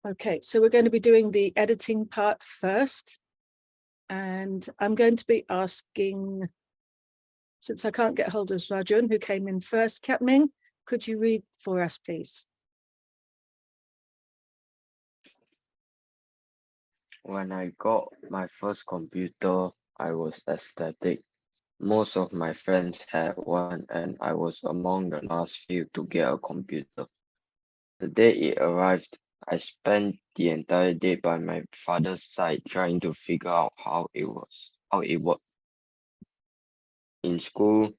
Okay, so we're going to be doing the editing part first. And I'm going to be asking, since I can't get hold of Rajun, who came in first, Kiat Ming, could you read for us, please? When I got my first computer, I was ecstatic. Most of my friends had one, and I was among the last few to get a computer. The day it arrived, I spent the entire day by my father's side trying to figure out how it worked. In school,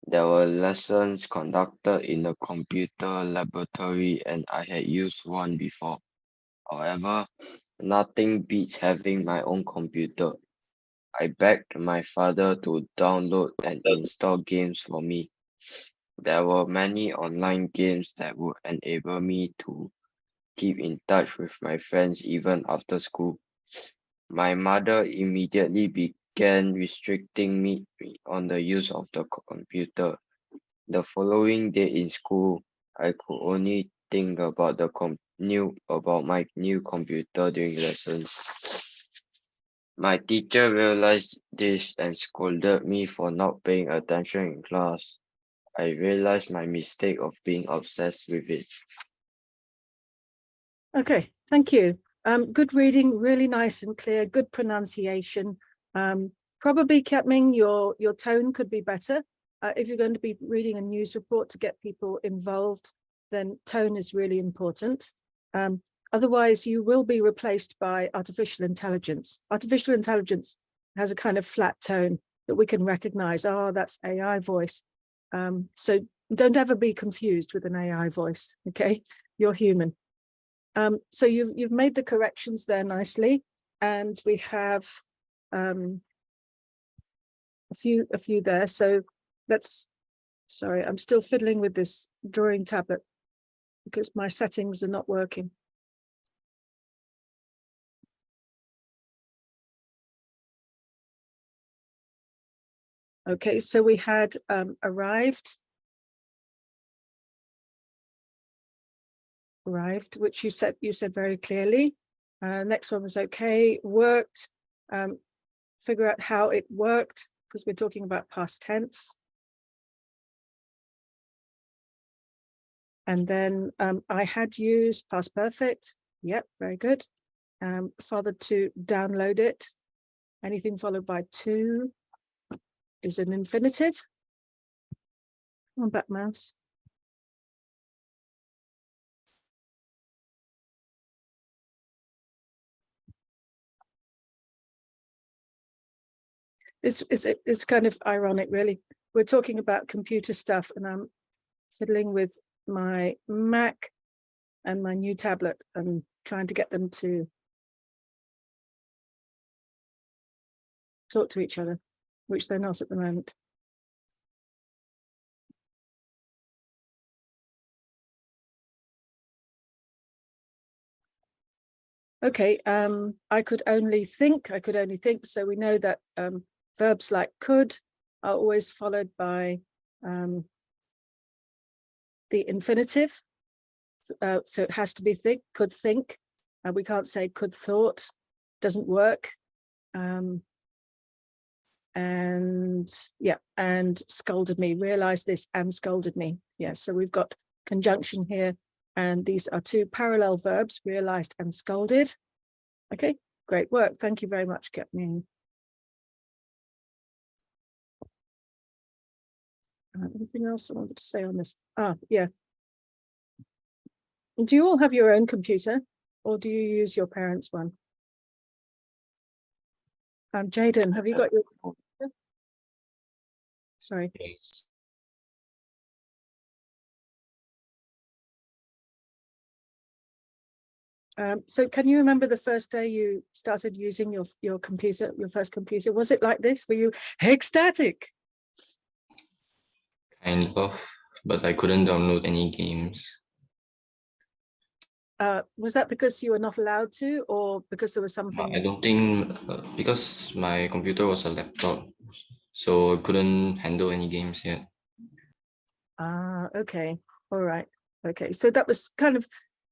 there were lessons conducted in the computer laboratory, and I had used one before. However, nothing beats having my own computer. I begged my father to download and install games for me. There were many online games that would enable me to keep in touch with my friends even after school. My mother immediately began restricting me on the use of the computer. The following day in school, I could only think about my new computer during lessons. My teacher realized this and scolded me for not paying attention in class. I realized my mistake of being obsessed with it. Okay, thank you. Good reading, really nice and clear, good pronunciation. Probably, Kiat Ming, your tone could be better. If you're going to be reading a news report to get people involved, then tone is really important. Otherwise, you will be replaced by artificial intelligence. Artificial intelligence has a kind of flat tone that we can recognize. Oh, that's AI voice. So don't ever be confused with an AI voice, okay? You're human. So you've made the corrections there nicely, and we have a few there. So sorry, I'm still fiddling with this drawing tablet because my settings are not working. Okay, so we had arrived, which you said very clearly. Next one was okay, worked, figure out how it worked, because we're talking about past tense. And then I had used past perfect. Yep, very good. Father to download it. Anything followed by to is an infinitive. Come on back, mouse. It's kind of ironic, really. We're talking about computer stuff, and I'm fiddling with my Mac and my new tablet and trying to get them to talk to each other, which they're not at the moment. Okay, I could only think. So we know that verbs like could are always followed by the infinitive. So it has to be think, could think. We can't say could thought, doesn't work. And yeah, and scolded me, realized this and scolded me. Yeah, so we've got conjunction here. And these are two parallel verbs, realized and scolded. Okay, great work. Thank you very much, Kiat Ming. Anything else I wanted to say on this? Yeah. Do you all have your own computer, or do you use your parents' one? Jaden, have you got your computer? Sorry. Yes. So can you remember the first day you started using your computer, your first computer? Was it like this? Were you ecstatic? Kind of, but I couldn't download any games. Was that because you were not allowed to, or because there was something? I don't think, because my computer was a laptop, so I couldn't handle any games yet. Okay, all right. Okay, so that was kind of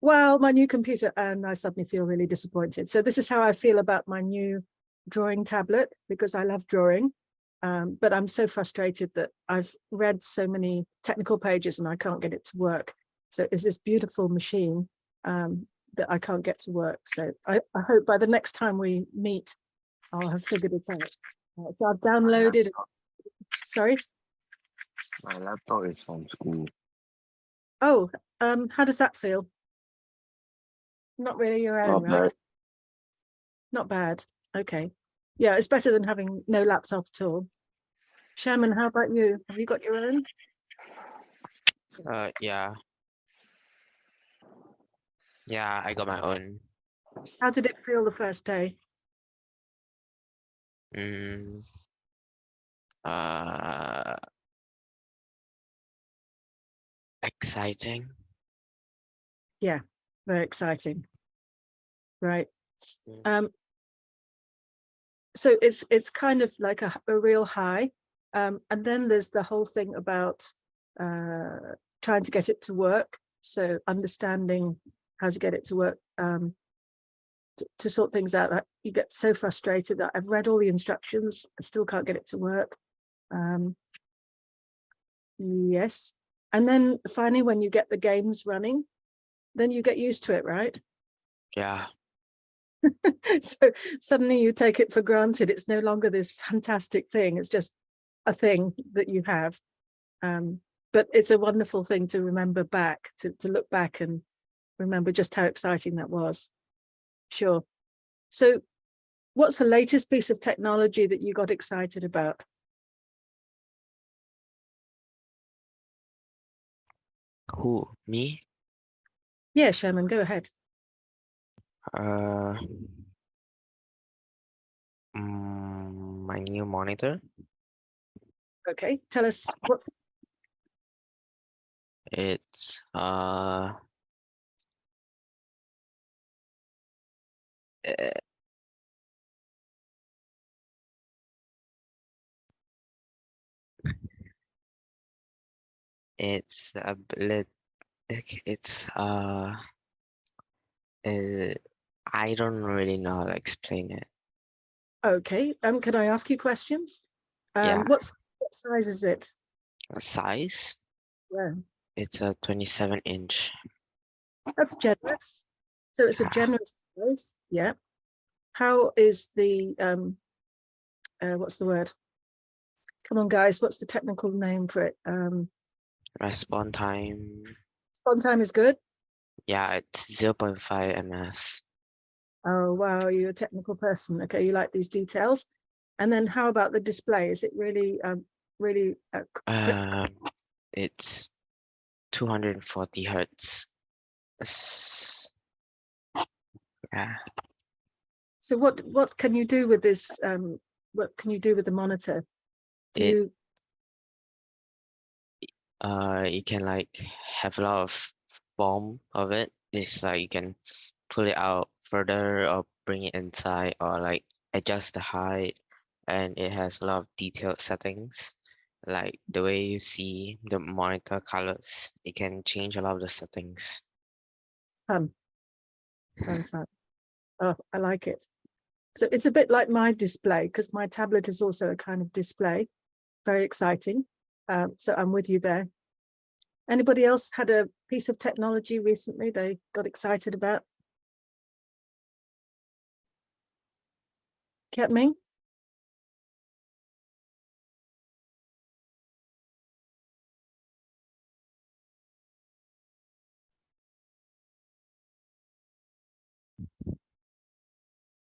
Well, my new computer, and I suddenly feel really disappointed. So this is how I feel about my new drawing tablet, because I love drawing. But I'm so frustrated that I've read so many technical pages and I can't get it to work. So it's this beautiful machine that I can't get to work. So I hope by the next time we meet, I'll have figured it out. So I've downloaded. Sorry. My laptop is from school. Oh, how does that feel? Not really your own, Not right? bad. Not bad. Okay. Yeah, it's better than having no laptop at all. Sherman, how about you? Have you got your own? Yeah. Yeah, I got my own. How did it feel the first day? Mm, uh, exciting. Yeah, very exciting. Right. Mm. So it's kind of like a real high. And then there's the whole thing about trying to get it to work. So understanding how to get it to work, to sort things out. You get so frustrated that I've read all the instructions, I still can't get it to work. Yes. And then finally, when you get the games running, then you get used to it, right? Yeah. So suddenly you take it for granted. It's no longer this fantastic thing. It's just a thing that you have. But it's a wonderful thing to remember back, to look back and remember just how exciting that was. Sure. So what's the latest piece of technology that you got excited about? Who? Me? Yeah, Sherman, go ahead. Uh, my new monitor. Okay, tell us what's It's it's a bit. It's I don't really know how to explain it. okay. Can I ask you questions? Yeah. What size is it? Size. Yeah, It's a 27-inch. that's generous. So it's a Yeah. generous size. Yeah. How is the what's the word? Come on, guys, what's the technical name for it? Response time. Response time is good. Yeah, it's 0.5 ms. Oh wow, you're a technical person. Okay, you like these details. And then how about the display? Is it really really quick? It's 240 hertz. Yeah. So what can you do with this? What can you do with the monitor? Do It- you You can like have a lot of form of it. It's like you can pull it out further or bring it inside or like adjust the height, and it has a lot of detailed settings. Like the way you see the monitor colors, it can change a lot of the settings. fun? Fun. Oh, I like it. So it's a bit like my display, because my tablet is also a kind of display. Very exciting. So I'm with you there. Anybody else had a piece of technology recently they got excited about? Kiat Ming?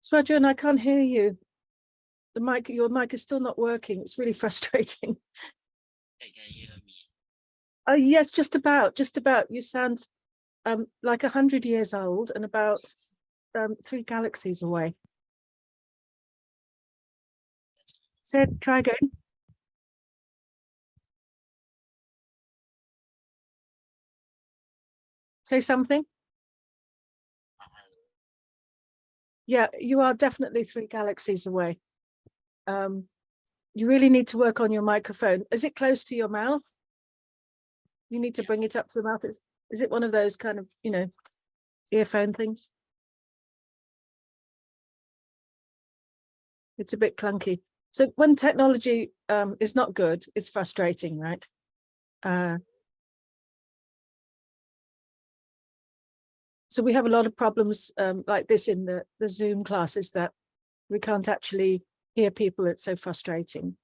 Swajan, I can't hear you. Your mic is still not working. It's really frustrating. Can you hear me? Oh yes, just about. You sound like 100 years old and about 3 galaxies away. Try again. Say something. Yeah, you are definitely 3 galaxies away. You really need to work on your microphone. Is it close to your mouth? You need to bring it up to the mouth. Is it one of those kind of, earphone things? It's a bit clunky. So when technology is not good, it's frustrating, right? So we have a lot of problems like this in the Zoom classes, that we can't actually hear people. It's so frustrating.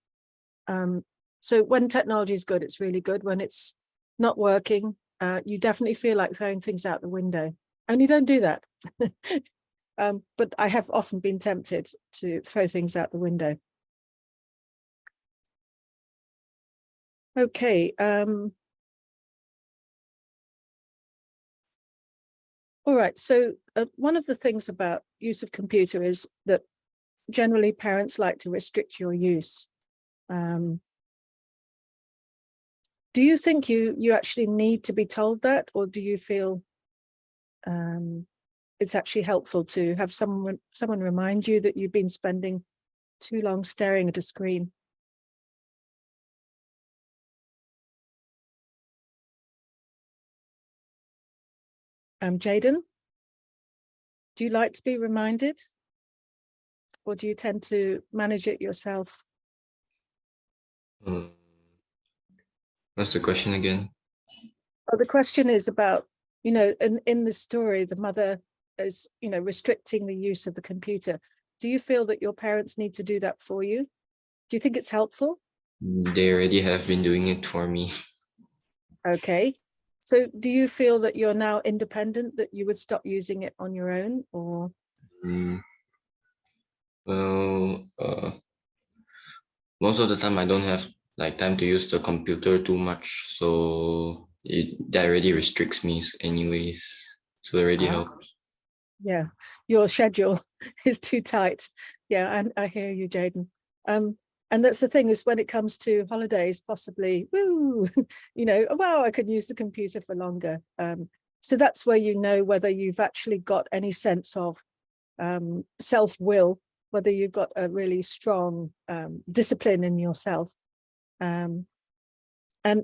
So when technology is good, it's really good. When it's not working, you definitely feel like throwing things out the window. And you don't do that. But I have often been tempted to throw things out the window. Okay. All right. So one of the things about use of computer is that generally parents like to restrict your use. Do you think you actually need to be told that, or do you feel it's actually helpful to have someone remind you that you've been spending too long staring at a screen? Jaden, do you like to be reminded, or do you tend to manage it yourself? What's the question again? Well, the question is about, you know, in the story, the mother is, you know, restricting the use of the computer. Do you feel that your parents need to do that for you? Do you think it's helpful? They already have been doing it for me. Okay. So do you feel that you're now independent, that you would stop using it on your own, or? Well, most of the time I don't have like time to use the computer too much, so that already restricts me anyways. So it already helps. Yeah, your schedule is too tight. Yeah, and I hear you, Jaden. And that's the thing, is when it comes to holidays, possibly, woo, you know, wow, I could use the computer for longer. So that's where you know whether you've actually got any sense of self-will, whether you've got a really strong discipline in yourself. And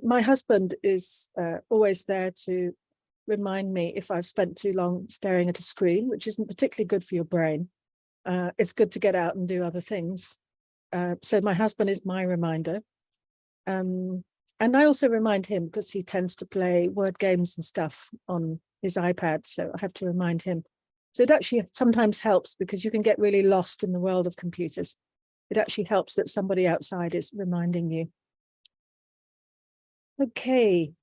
my husband is always there to remind me if I've spent too long staring at a screen, which isn't particularly good for your brain. It's good to get out and do other things. So my husband is my reminder. And I also remind him because he tends to play word games and stuff on his iPad. So I have to remind him. So it actually sometimes helps, because you can get really lost in the world of computers. It actually helps that somebody outside is reminding you. Okay,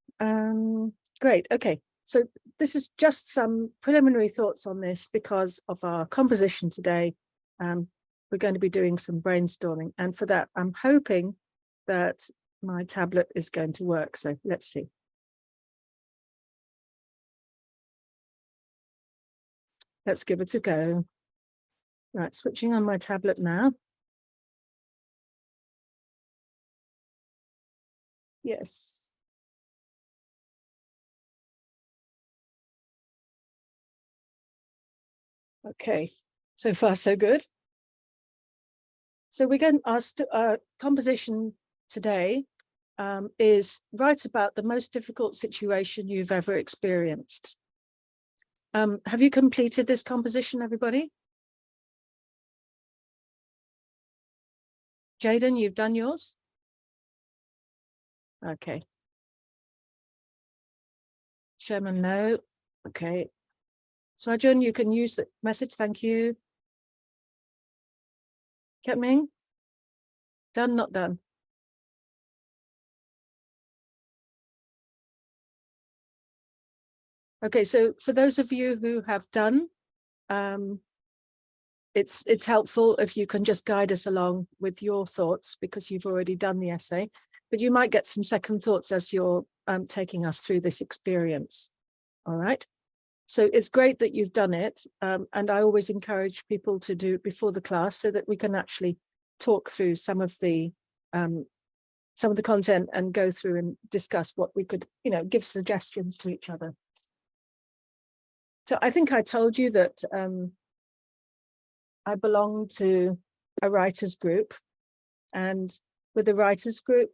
great. Okay, so this is just some preliminary thoughts on this because of our composition today. We're going to be doing some brainstorming, and for that, I'm hoping that my tablet is going to work. So let's see. Let's give it a go. Right, switching on my tablet now. Yes. Okay, so far so good. So we're going, our composition today is write about the most difficult situation you've ever experienced. Have you completed this composition, everybody? Jaden, you've done yours? Okay. Sherman, no. Okay. So Arjun, you can use the message. Thank you. Kiat-Ming? Done, not done? Okay, so for those of you who have done, it's helpful if you can just guide us along with your thoughts, because you've already done the essay, but you might get some second thoughts as you're taking us through this experience. All right. So it's great that you've done it. And I always encourage people to do it before the class so that we can actually talk through some of the content and go through and discuss what we could, you know, give suggestions to each other. So I think I told you that I belong to a writers group, and with the writers group,